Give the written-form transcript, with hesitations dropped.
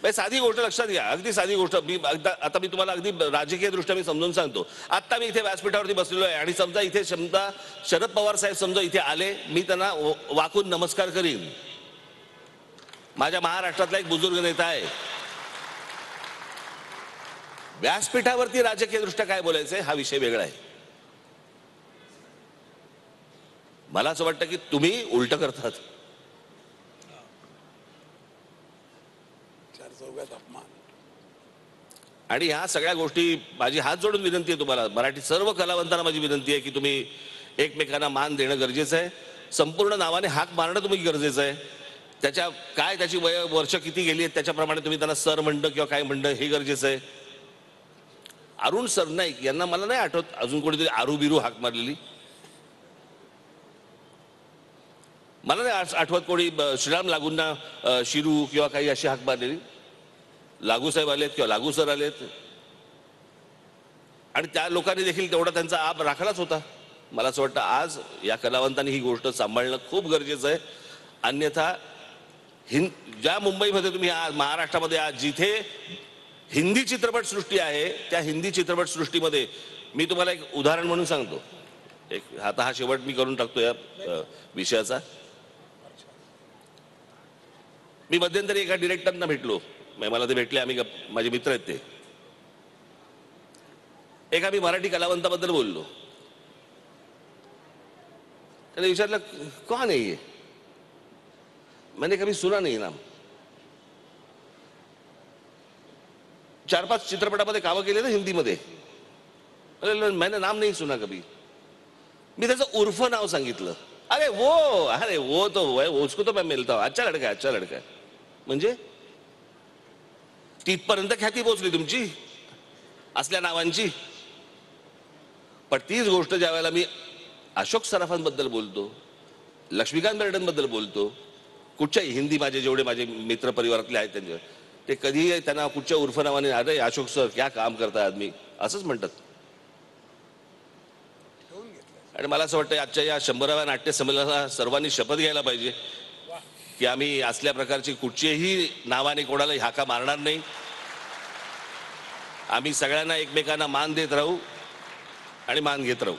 साधी गोष्ट लक्षात घ्या, अगदी साधी गोष्ट. आता मी तुम्हाला अगदी राजकीय दृष्ट्या मी समजून सांगतो. आता मी इथे व्यासपीठावरती बसलेलो आहे आणि समजा इथे शरद पवार साहेब समजा इथे आले, मी त्यांना वाकून नमस्कार करीन. माझ्या महाराष्ट्रातला एक बुजुर्ग नेता आहे. व्यासपीठावरती राजकीय दृष्ट्या काय बोलायचंय हा विषय वेगळा आहे. मला असं वाटतं की तुम्ही उलट करतात. आणि ह्या सगळ्या गोष्टी माझी हात जोडून विनंती आहे तुम्हाला, मराठी सर्व कलावंतांना माझी विनंती आहे की तुम्ही एकमेकांना मान देणं गरजेचं आहे. संपूर्ण नावाने हाक मारणं तुम्ही गरजेचं आहे. त्याच्या काय त्याची वर्ष किती गेली आहेत त्याच्याप्रमाणे तुम्ही त्यांना सर म्हणणं किंवा काय म्हणणं हे गरजेचं आहे. अरुण सरनाईक यांना मला नाही आठवत अजून कोणीतरी आरू बिरू हाक मारलेली. मला नाही आठवत कोणी श्रीराम लागूंना शिरू किंवा काही अशी हाक मारलेली. लागू साहेब आलेत किंवा लागू सर आलेत आणि त्या लोकांनी देखील तेवढा त्यांचा आप राखलाच होता. मला असं वाटतं आज या कलावंतांनी ही गोष्ट सांभाळणं खूप गरजेचं आहे. अन्यथा ज्या मुंबईमध्ये तुम्ही आज महाराष्ट्रामध्ये आज जिथे हिंदी चित्रपटसृष्टी आहे त्या हिंदी चित्रपटसृष्टीमध्ये मी तुम्हाला एक उदाहरण म्हणून सांगतो. आता हा शेवट मी करून टाकतो या विषयाचा. मी मध्यंतरी एका डिरेक्टरना भेटलो, मला ते भेटले, आम्ही माझे मित्र आहेत ते. एका मी मराठी कलावंताबद्दल बोललो. त्याने विचारलं कौन है ये? मैंने कभी सुना नहीं नाम. 4-5 चित्रपटामध्ये कामं केले ना हिंदीमध्ये. मैंने नाम नहीं सुना कभी. मी त्याचं उर्फ नाव सांगितलं. अरे वो तो उसको तो मैं मिलता हूं, अच्छा लड़का है. म्हणजे तिथपर्यंत ख्याती पोहोचली तुमची असल्या नावांची. पण तीच गोष्ट ज्या वेळेला मी अशोक सराफांबद्दल बोलतो, लक्ष्मीकांत बेर्डेंबद्दल बोलतो, कुठच्याही हिंदी जेवढे माझे मित्र परिवारातले आहेत त्यांचे, ते कधीही त्यांना कुठच्या उर्फ नावाने अरे अशोक सर क्या काम करताय आदमी असंच म्हणतात. आणि मला असं वाटतं आजच्या या 100व्या नाट्य संमेलनाला सर्वांनी शपथ घ्यायला पाहिजे की आम्ही असल्या प्रकारची कुठचीही नावाने कोणाला हाका मारणार नाही. आम्ही सगळ्यांना एकमेकांना मान देत राहू आणि मान घेत राहू.